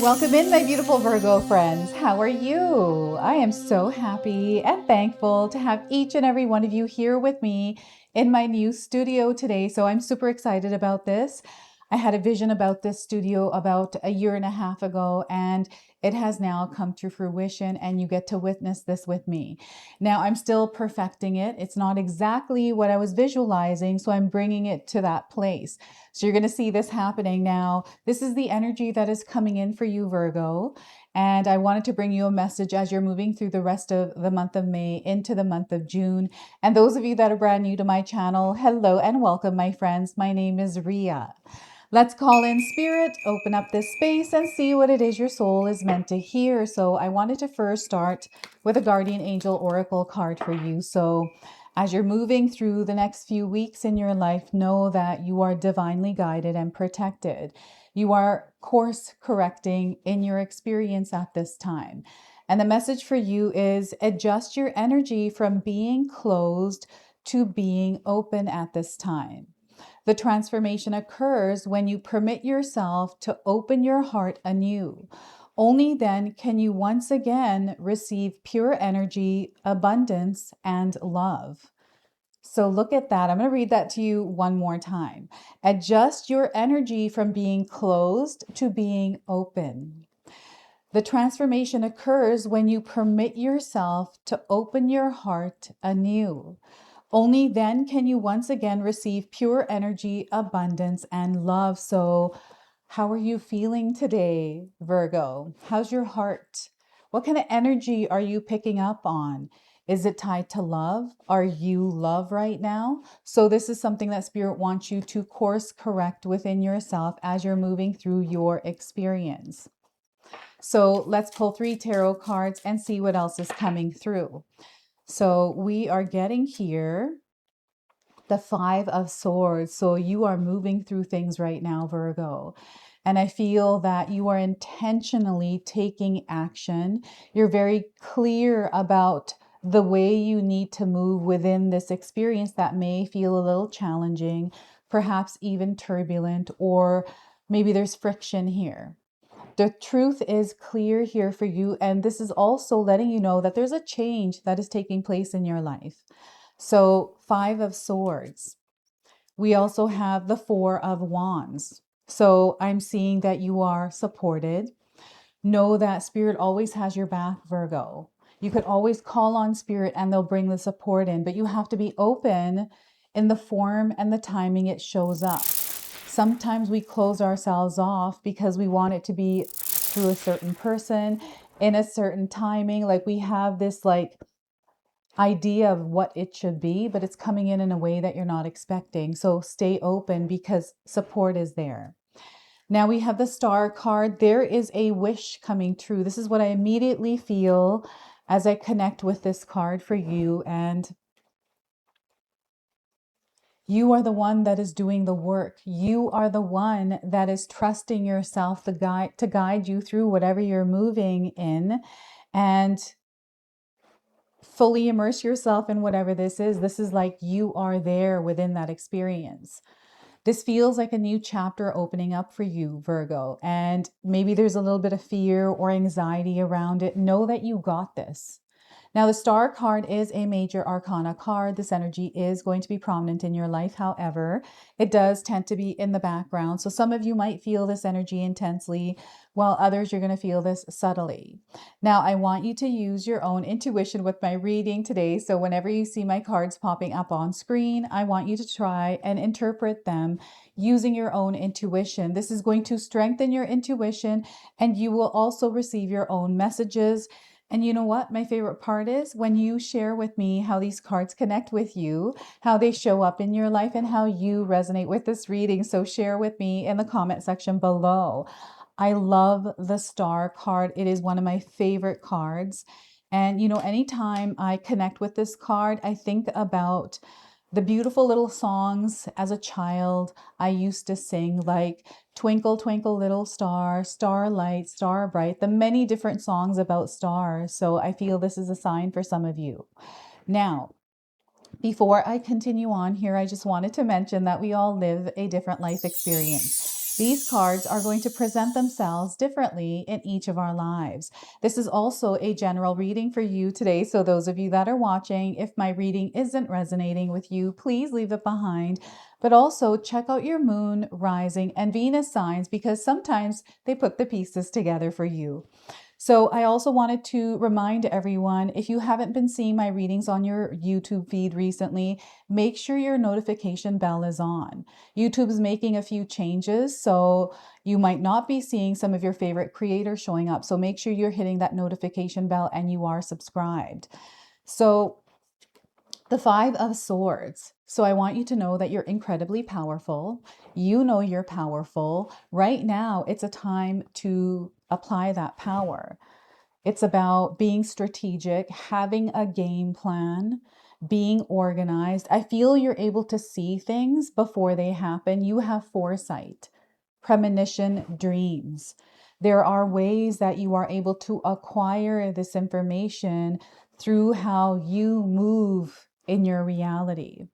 Welcome in, my beautiful Virgo friends. How are you? I am so happy and thankful to have each and every one of you here with me in my new studio today. So I'm super excited about this. I had a vision about this studio about a year and a half ago, and it has now come to fruition, and you get to witness this with me. Now, I'm still perfecting it. It's not exactly what I was visualizing, so I'm bringing it to that place. So you're going to see this happening now. This is the energy that is coming in for you, Virgo. And I wanted to bring you a message as you're moving through the rest of the month of May into the month of June. And those of you that are brand new to my channel, hello and welcome, my friends. My name is Ria. Let's call in spirit, open up this space, and see what it is your soul is meant to hear. So I wanted to first start with a guardian angel oracle card for you. So as you're moving through the next few weeks in your life, know that you are divinely guided and protected. You are course correcting in your experience at this time. And the message for you is adjust your energy from being closed to being open at this time. The transformation occurs when you permit yourself to open your heart anew. Only then can you once again receive pure energy, abundance, and love. So look at that. I'm going to read that to you one more time. Adjust your energy from being closed to being open. The transformation occurs when you permit yourself to open your heart anew. Only then can you once again receive pure energy, abundance, and love. So, how are you feeling today, Virgo? How's your heart? What kind of energy are you picking up on? Is it tied to love? Are you love right now? So, this is something that Spirit wants you to course correct within yourself as you're moving through your experience. So, let's pull 3 tarot cards and see what else is coming through. So we are getting here the 5 of Swords. So you are moving through things right now, Virgo. And I feel that you are intentionally taking action. You're very clear about the way you need to move within this experience that may feel a little challenging, perhaps even turbulent, or maybe there's friction here. The truth is clear here for you, and this is also letting you know that there's a change that is taking place in your life. So 5 of Swords. We also have the 4 of Wands. So I'm seeing that you are supported. Know that Spirit always has your back, Virgo. You could always call on Spirit and they'll bring the support in, but you have to be open in the form and the timing it shows up. Sometimes we close ourselves off because we want it to be through a certain person in a certain timing. Like we have this idea of what it should be, but it's coming in a way that you're not expecting. So stay open because support is there. Now we have the Star card. There is a wish coming true. This is what I immediately feel as I connect with this card for you. And you are the one that is doing the work. You are the one that is trusting yourself to guide you through whatever you're moving in, and fully immerse yourself in whatever this is. This is like you are there within that experience. This feels like a new chapter opening up for you, Virgo, and maybe there's a little bit of fear or anxiety around it. Know that you got this. Now, the Star card is a major arcana card. This energy is going to be prominent in your life. However, it does tend to be in the background. So some of you might feel this energy intensely, while others you're going to feel this subtly. Now, I want you to use your own intuition with my reading today. So whenever you see my cards popping up on screen, I want you to try and interpret them using your own intuition. This is going to strengthen your intuition, and you will also receive your own messages. And you know what my favorite part is? When you share with me how these cards connect with you, how they show up in your life, and how you resonate with this reading. So share with me in the comment section below. I love the Star card. It is one of my favorite cards. And you know, anytime I connect with this card, I think about the beautiful little songs as a child I used to sing, like Twinkle, Twinkle, Little Star, Starlight, Star Bright, the many different songs about stars. So I feel this is a sign for some of you. Now, before I continue on here, I just wanted to mention that we all live a different life experience. These cards are going to present themselves differently in each of our lives. This is also a general reading for you today. So those of you that are watching, if my reading isn't resonating with you, please leave it behind. But also check out your moon, rising, and Venus signs, because sometimes they put the pieces together for you. So I also wanted to remind everyone, if you haven't been seeing my readings on your YouTube feed recently, make sure your notification bell is on. YouTube is making a few changes, so you might not be seeing some of your favorite creators showing up. So make sure you're hitting that notification bell and you are subscribed. So the Five of Swords. So I want you to know that you're incredibly powerful. You know you're powerful. Right now, it's a time to apply that power. It's about being strategic, having a game plan, being organized. I feel you're able to see things before they happen. You have foresight, premonition, dreams. There are ways that you are able to acquire this information through how you move in your reality.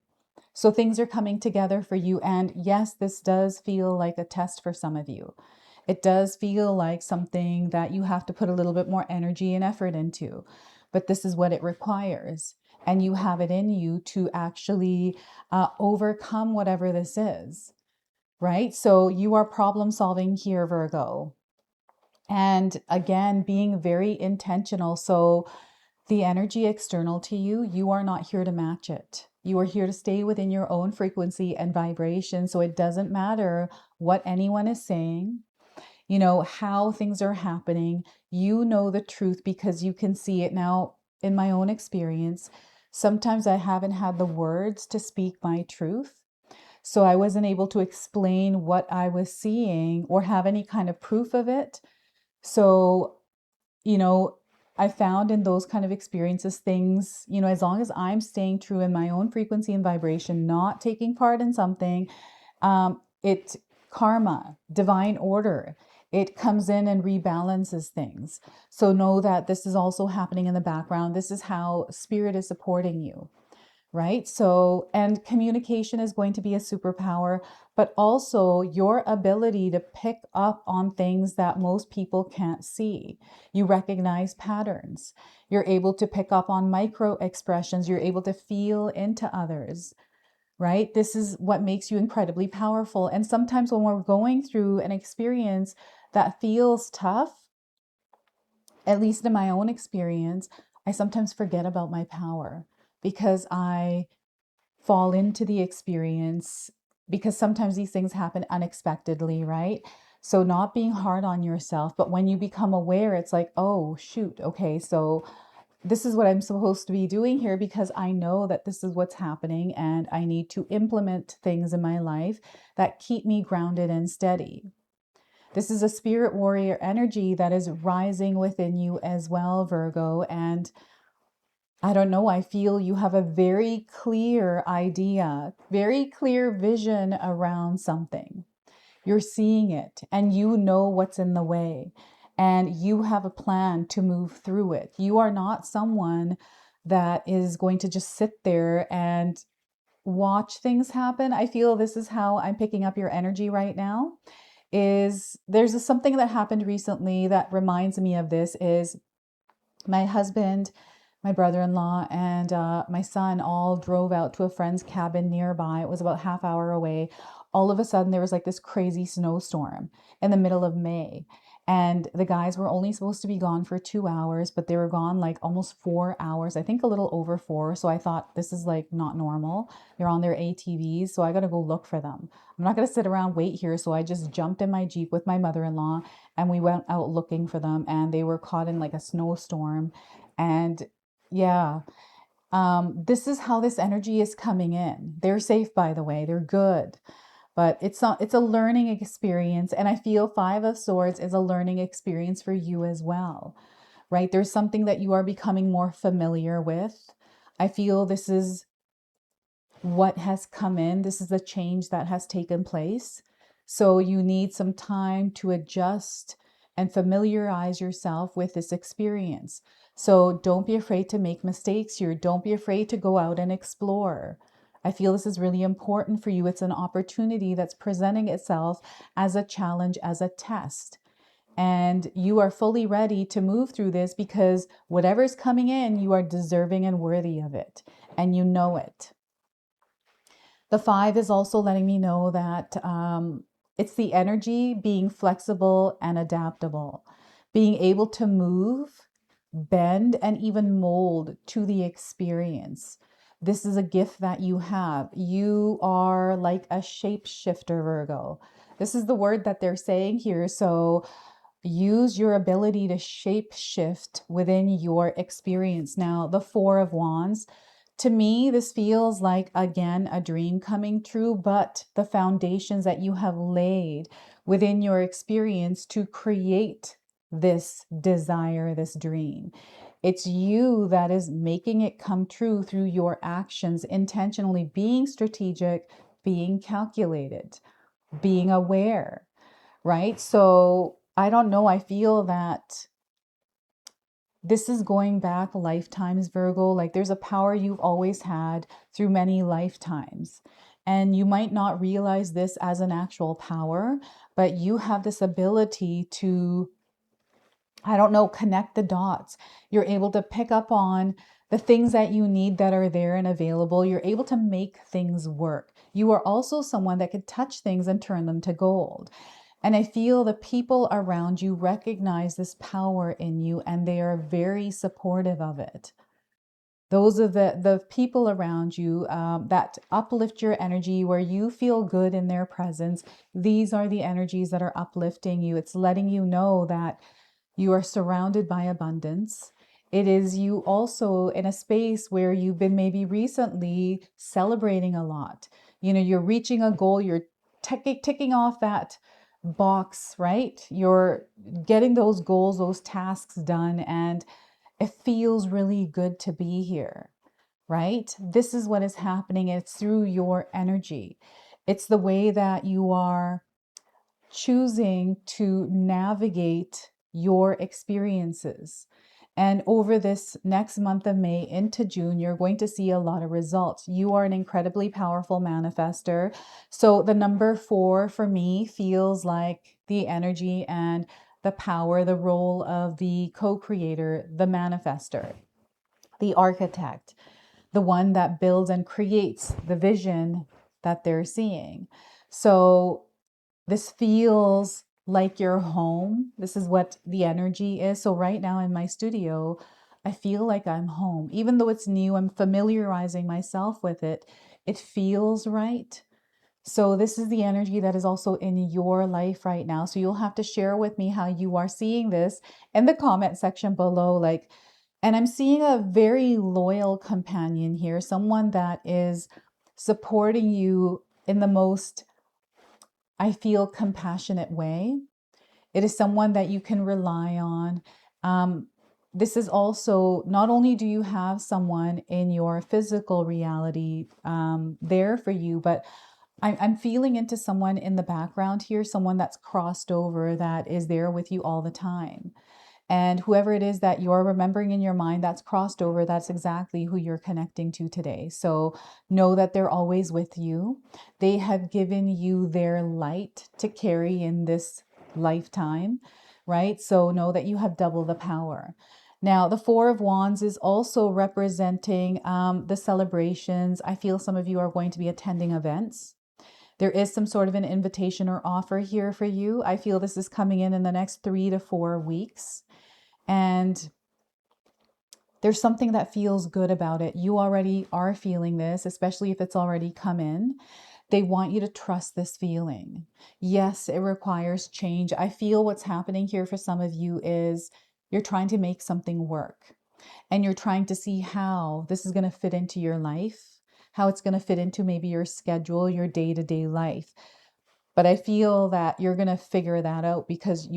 So things are coming together for you. And yes, this does feel like a test for some of you. It does feel like something that you have to put a little bit more energy and effort into, but this is what it requires. And you have it in you to actually overcome whatever this is, right? So you are problem solving here, Virgo. And again, being very intentional. So the energy external to you, you are not here to match it. You are here to stay within your own frequency and vibration. So it doesn't matter what anyone is saying, you know, how things are happening. You know the truth because you can see it. Now, in my own experience, sometimes I haven't had the words to speak my truth. So I wasn't able to explain what I was seeing or have any kind of proof of it. So, you know, I found in those kind of experiences, things, you know, as long as I'm staying true in my own frequency and vibration, not taking part in something, it karma, divine order, it comes in and rebalances things. So know that this is also happening in the background. This is how spirit is supporting you, right? So, and communication is going to be a superpower, but also your ability to pick up on things that most people can't see. You recognize patterns. You're able to pick up on micro expressions. You're able to feel into others, right? This is what makes you incredibly powerful. And sometimes when we're going through an experience that feels tough, at least in my own experience, I sometimes forget about my power because I fall into the experience, because sometimes these things happen unexpectedly, right? So not being hard on yourself, but when you become aware, it's like, oh, shoot, okay, so this is what I'm supposed to be doing here because I know that this is what's happening and I need to implement things in my life that keep me grounded and steady. This is a spirit warrior energy that is rising within you as well, Virgo. And I don't know, I feel you have a very clear idea, very clear vision around something. You're seeing it and you know what's in the way and you have a plan to move through it. You are not someone that is going to just sit there and watch things happen. I feel this is how I'm picking up your energy right now. Is there's something that happened recently that reminds me of this is my husband, my brother-in-law, and my son all drove out to a friend's cabin nearby. It was about half hour away. All of a sudden, there was like this crazy snowstorm in the middle of May. And the guys were only supposed to be gone for 2 hours, but they were gone like almost 4 hours, I think a little over four. So I thought this is like not normal. They're on their ATVs, so I got to go look for them. I'm not going to sit around, wait here. So I just jumped in my Jeep with my mother-in-law and we went out looking for them and they were caught in like a snowstorm. And yeah, this is how this energy is coming in. They're safe, by the way, they're good, but it's a learning experience. And I feel Five of Swords is a learning experience for you as well, right? There's something that you are becoming more familiar with. I feel this is what has come in. This is the change that has taken place. So you need some time to adjust and familiarize yourself with this experience. So don't be afraid to make mistakes here. Don't be afraid to go out and explore. I feel this is really important for you. It's an opportunity that's presenting itself as a challenge, as a test. And you are fully ready to move through this because whatever's coming in, you are deserving and worthy of it. And you know it. The 5 is also letting me know that it's the energy being flexible and adaptable, being able to move, bend, and even mold to the experience. This is a gift that you have. You are like a shapeshifter, Virgo. This is the word that they're saying here. So use your ability to shape shift within your experience. Now, the 4 of Wands, to me, this feels like, again, a dream coming true, but the foundations that you have laid within your experience to create this desire, this dream. It's you that is making it come true through your actions, intentionally being strategic, being calculated, being aware, right? So I don't know. I feel that this is going back lifetimes, Virgo. Like there's a power you've always had through many lifetimes. And you might not realize this as an actual power, but you have this ability to, I don't know, connect the dots. You're able to pick up on the things that you need that are there and available. You're able to make things work. You are also someone that can touch things and turn them to gold. And I feel the people around you recognize this power in you and they are very supportive of it. Those are the people around you that uplift your energy, where you feel good in their presence. These are the energies that are uplifting you. It's letting you know that you are surrounded by abundance. It is you also in a space where you've been maybe recently celebrating a lot. You know, you're reaching a goal, you're ticking off that box, right? You're getting those goals, those tasks done, and it feels really good to be here, right? This is what is happening. It's through your energy. It's the way that you are choosing to navigate your experiences. And over this next month of May into June, you're going to see a lot of results. You are an incredibly powerful manifester. So the number 4 for me feels like the energy and the power, the role of the co-creator, the manifester, the architect, the one that builds and creates the vision that they're seeing. So this feels like your home. This is what the energy is. So right now in my studio, I feel like I'm home. Even though it's new, I'm familiarizing myself with it. It feels right. So this is the energy that is also in your life right now. So you'll have to share with me how you are seeing this in the comment section below. Like, and I'm seeing a very loyal companion here, someone that is supporting you in the most, I feel, compassionate way. It is someone that you can rely on. This is also, not only do you have someone in your physical reality there for you, but I'm feeling into someone in the background here, someone that's crossed over, that is there with you all the time. And whoever it is that you're remembering in your mind that's crossed over, that's exactly who you're connecting to today. So know that they're always with you. They have given you their light to carry in this lifetime, right? So know that you have double the power. Now, the 4 of Wands is also representing the celebrations. I feel some of you are going to be attending events. There is some sort of an invitation or offer here for you. I feel this is coming in the next 3 to 4 weeks. And there's something that feels good about it. You already are feeling this, especially if it's already come in. They want you to trust this feeling. Yes, it requires change. I feel what's happening here for some of you is you're trying to make something work and you're trying to see how this is going to fit into your life, how it's going to fit into maybe your schedule, your day-to-day life. But I feel that you're going to figure that out because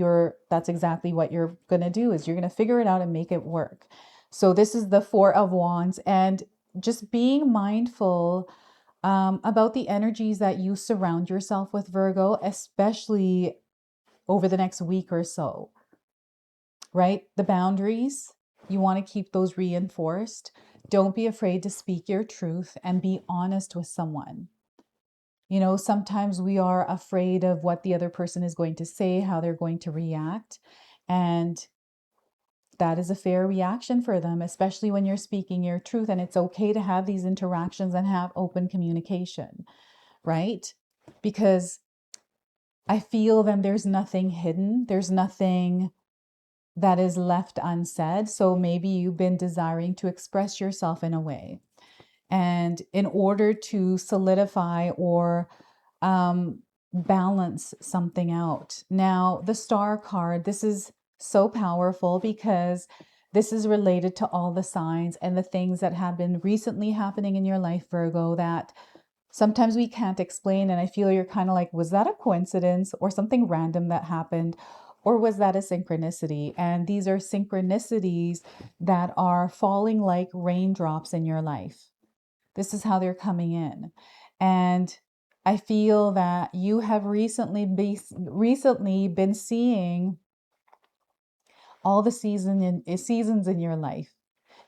that's exactly what you're going to do, is you're going to figure it out and make it work. So this is the 4 of Wands, and just being mindful about the energies that you surround yourself with, Virgo, especially over the next week or so, right? The boundaries, you want to keep those reinforced. Don't be afraid to speak your truth and be honest with someone. You know, sometimes we are afraid of what the other person is going to say, how they're going to react. And that is a fair reaction for them, especially when you're speaking your truth. And it's okay to have these interactions and have open communication, right? Because I feel then there's nothing hidden, there's nothing that is left unsaid. So maybe you've been desiring to express yourself in a way. And in order to solidify or um, balance something out. Now, the star card, this is so powerful because this is related to all the signs and the things that have been recently happening in your life, Virgo, that sometimes we can't explain. And I feel you're kind of like, was that a coincidence or something random that happened? Or was that a synchronicity? And these are synchronicities that are falling like raindrops in your life. This is how they're coming in. And I feel that you have recently been seeing all the seasons in your life.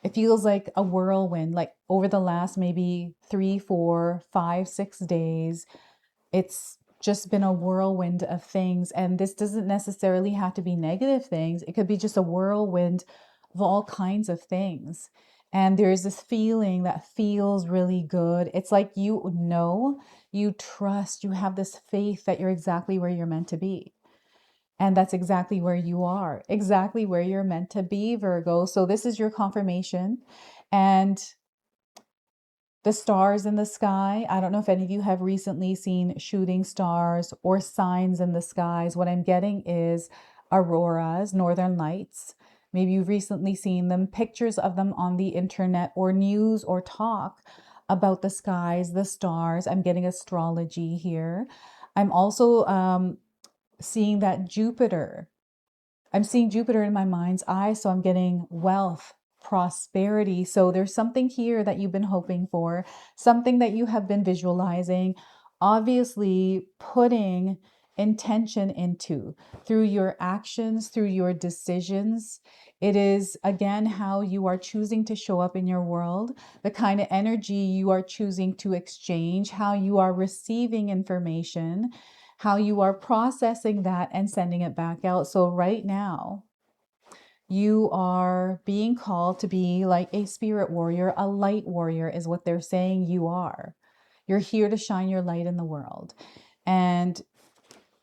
It feels like a whirlwind, like over the last maybe 3, 4, 5, 6 days. It's just been a whirlwind of things. And this doesn't necessarily have to be negative things. It could be just a whirlwind of all kinds of things. And there's this feeling that feels really good. It's like you trust, you have this faith that you're exactly where you're meant to be. And that's exactly where you are, exactly where you're meant to be, Virgo. So this is your confirmation. And the stars in the sky. I don't know if any of you have recently seen shooting stars or signs in the skies. What I'm getting is auroras, northern lights. Maybe you've recently seen them, pictures of them on the internet or news or talk about the skies, the stars. I'm getting astrology here. I'm also seeing that I'm seeing Jupiter in my mind's eye, so I'm getting wealth, prosperity. So there's something here that you've been hoping for, something that you have been visualizing, obviously putting intention into through your actions, through your decisions. It is again how you are choosing to show up in your world, the kind of energy you are choosing to exchange, how you are receiving information, how you are processing that and sending it back out. So right now, you are being called to be like a spirit warrior, a light warrior is what they're saying you are. You're here to shine your light in the world. And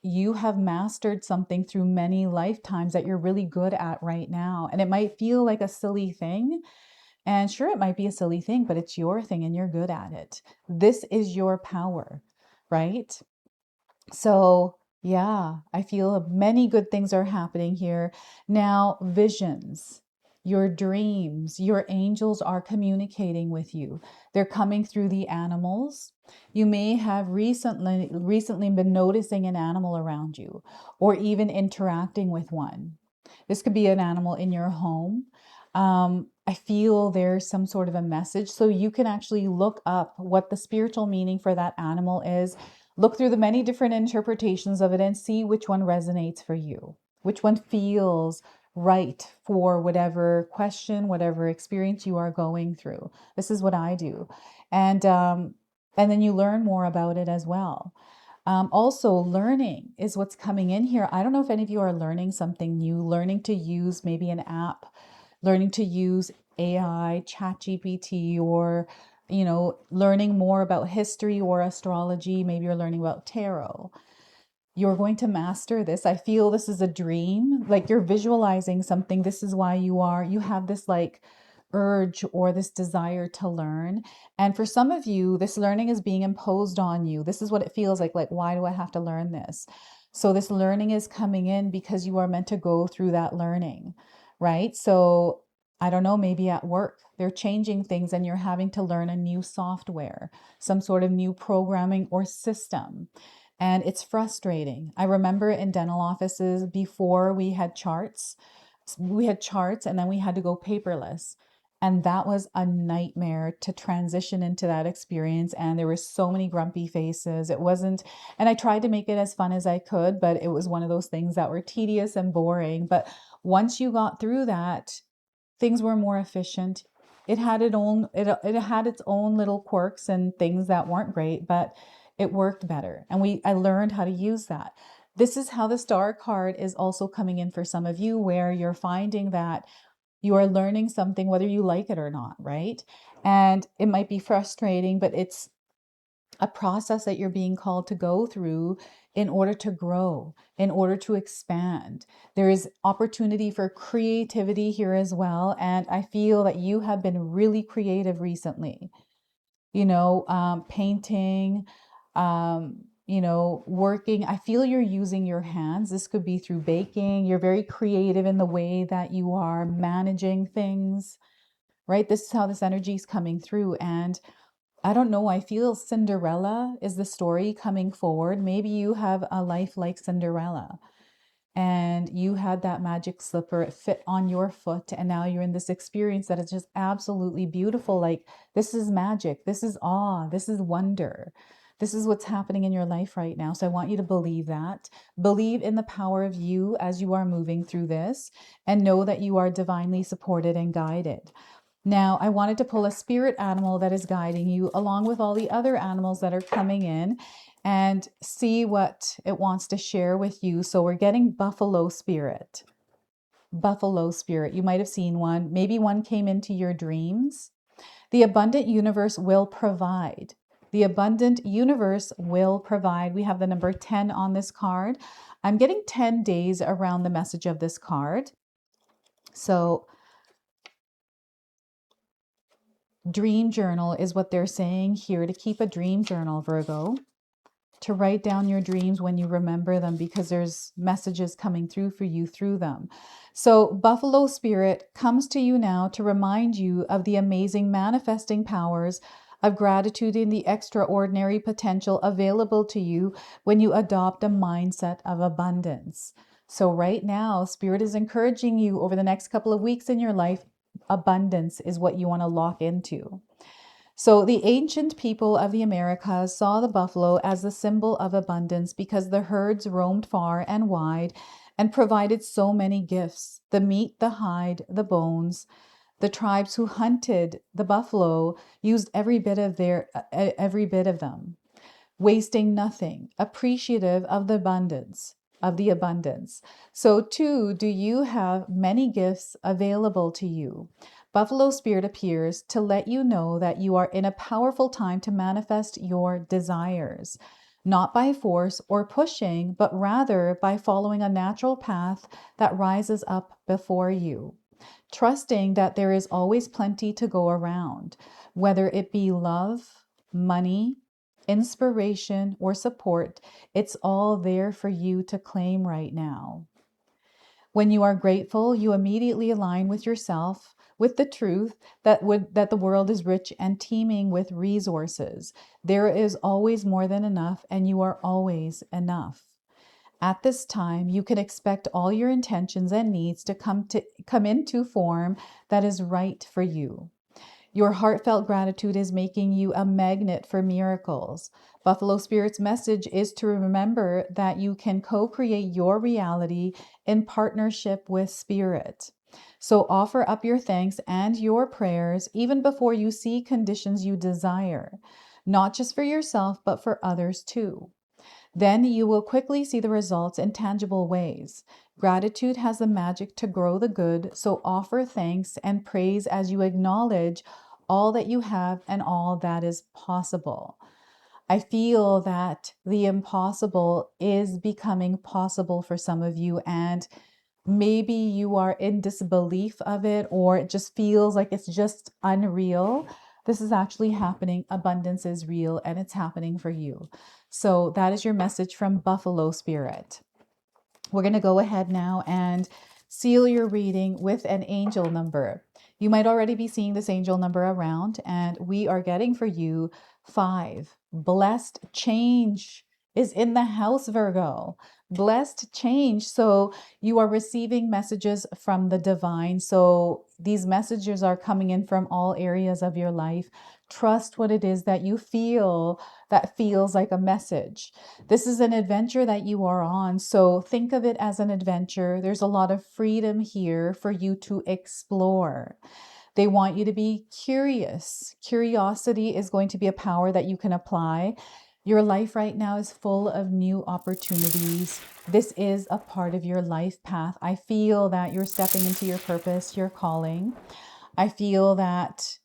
you have mastered something through many lifetimes that you're really good at right now. And it might feel like a silly thing. And sure, it might be a silly thing, but it's your thing and you're good at it. This is your power, right? So, yeah, I feel many good things are happening here. Now, visions, your dreams, your angels are communicating with you. They're coming through the animals. You may have recently been noticing an animal around you or even interacting with one. This could be an animal in your home. I feel there's some sort of a message. So you can actually look up what the spiritual meaning for that animal is. Look through the many different interpretations of it and see which one resonates for you, which one feels right for whatever question, whatever experience you are going through. This is what I do. And then you learn more about it as well. Also, learning is what's coming in here. I don't know if any of you are learning something new, learning to use maybe an app, learning to use AI, ChatGPT, or learning more about history or astrology. Maybe you're learning about tarot. You're going to master this. I feel this is a dream, like you're visualizing something. This is why you have this like urge or this desire to learn. And for some of you, this learning is being imposed on you. This is what it feels like, why do I have to learn this? So this learning is coming in because you are meant to go through that learning, right? So I don't know, maybe at work, they're changing things and you're having to learn a new software, some sort of new programming or system. And it's frustrating. I remember in dental offices before we had charts and then we had to go paperless. And that was a nightmare to transition into that experience. And there were so many grumpy faces. It wasn't, and I tried to make it as fun as I could, but it was one of those things that were tedious and boring. But once you got through that, things were more efficient. it had it had its own little quirks and things that weren't great, but it worked better. And I learned how to use that. This is how the star card is also coming in for some of you, where you're finding that you are learning something, whether you like it or not, right? And it might be frustrating, but it's a process that you're being called to go through in order to grow, in order to expand. There is opportunity for creativity here as well. And I feel that you have been really creative recently, painting, working. I feel you're using your hands. This could be through baking. You're very creative in the way that you are managing things, right? This is how this energy is coming through. And I don't know. I feel Cinderella is the story coming forward. Maybe you have a life like Cinderella and you had that magic slipper, it fit on your foot, and now you're in this experience that is just absolutely beautiful. Like, this is magic. This is awe. This is wonder. This is what's happening in your life right now. So I want you to believe that. Believe in the power of you as you are moving through this, and know that you are divinely supported and guided. Now, I wanted to pull a spirit animal that is guiding you along with all the other animals that are coming in and see what it wants to share with you. So we're getting buffalo spirit. Buffalo spirit. You might have seen one. Maybe one came into your dreams. The abundant universe will provide. The abundant universe will provide. We have the number 10 on this card. I'm getting 10 days around the message of this card. So dream journal is what they're saying here, to keep a dream journal, Virgo, to write down your dreams when you remember them, because there's messages coming through for you through them. So Buffalo Spirit comes to you now to remind you of the amazing manifesting powers of gratitude and the extraordinary potential available to you when you adopt a mindset of abundance. So right now, Spirit is encouraging you over the next couple of weeks in your life. Abundance is what you want to lock into. So the ancient people of the Americas saw the buffalo as the symbol of abundance because the herds roamed far and wide and provided so many gifts: the meat, the hide, the bones. The tribes who hunted the buffalo used every bit of them, wasting nothing, appreciative of the abundance. So too, do you have many gifts available to you? Buffalo Spirit appears to let you know that you are in a powerful time to manifest your desires, not by force or pushing, but rather by following a natural path that rises up before you, trusting that there is always plenty to go around, whether it be love, money, inspiration, or support. It's all there for you to claim right now. When you are grateful, you immediately align with yourself, with the truth that the world is rich and teeming with resources. There is always more than enough, and you are always enough. At this time, you can expect all your intentions and needs to come into form that is right for you. Your heartfelt gratitude is making you a magnet for miracles. Buffalo Spirit's message is to remember that you can co-create your reality in partnership with Spirit. So offer up your thanks and your prayers even before you see conditions you desire, not just for yourself, but for others too. Then you will quickly see the results in tangible ways. Gratitude has the magic to grow the good, so offer thanks and praise as you acknowledge all that you have and all that is possible. I feel that the impossible is becoming possible for some of you, and maybe you are in disbelief of it, or it just feels like it's just unreal. This is actually happening. Abundance is real and it's happening for you. So that is your message from Buffalo Spirit. We're going to go ahead now and seal your reading with an angel number. You might already be seeing this angel number around, and we are getting for you 5. Blessed change is in the house, Virgo. Blessed change. So you are receiving messages from the divine. So these messages are coming in from all areas of your life. Trust what it is that you feel that feels like a message. This is an adventure that you are on. So think of it as an adventure. There's a lot of freedom here for you to explore. They want you to be curious. Curiosity is going to be a power that you can apply. Your life right now is full of new opportunities. This is a part of your life path. I feel that you're stepping into your purpose, your calling. I feel that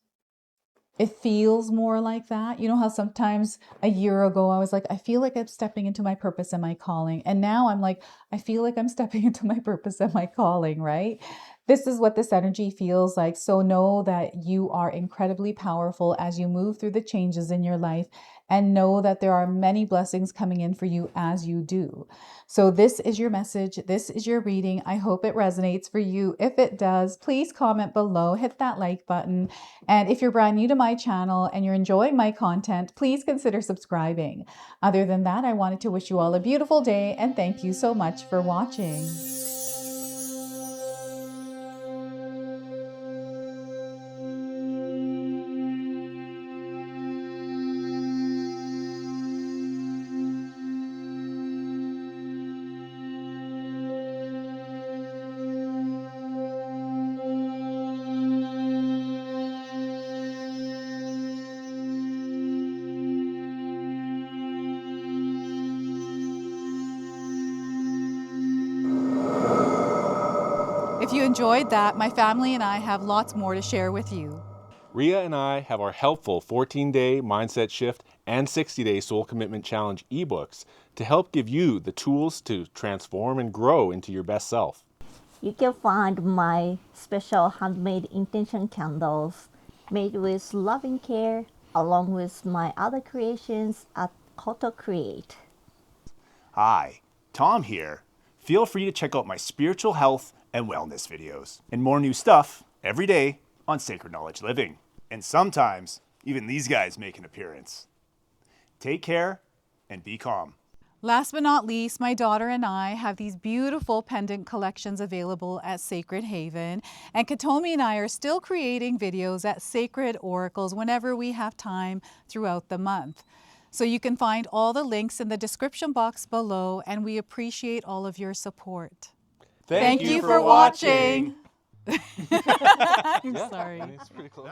it feels more like that. You know how sometimes a year ago I was like, I feel like I'm stepping into my purpose and my calling. And now I'm like, I feel like I'm stepping into my purpose and my calling, right? This is what this energy feels like. So know that you are incredibly powerful as you move through the changes in your life, and know that there are many blessings coming in for you as you do. So this is your message. This is your reading. I hope it resonates for you. If it does, please comment below, hit that like button. And if you're brand new to my channel and you're enjoying my content, please consider subscribing. Other than that, I wanted to wish you all a beautiful day and thank you so much for watching. If you enjoyed that, my family and I have lots more to share with you. Ria and I have our helpful 14-day mindset shift and 60-day soul commitment challenge ebooks to help give you the tools to transform and grow into your best self. You can find my special handmade intention candles made with loving care, along with my other creations at Koto Create. Hi, Tom here. Feel free to check out my spiritual health and wellness videos and more new stuff every day on Sacred Knowledge Living. And sometimes, even these guys make an appearance. Take care and be calm. Last but not least, my daughter and I have these beautiful pendant collections available at Sacred Haven. And Katomi and I are still creating videos at Sacred Oracles whenever we have time throughout the month. So you can find all the links in the description box below, and we appreciate all of your support. Thank you for watching. I'm sorry. It's pretty close.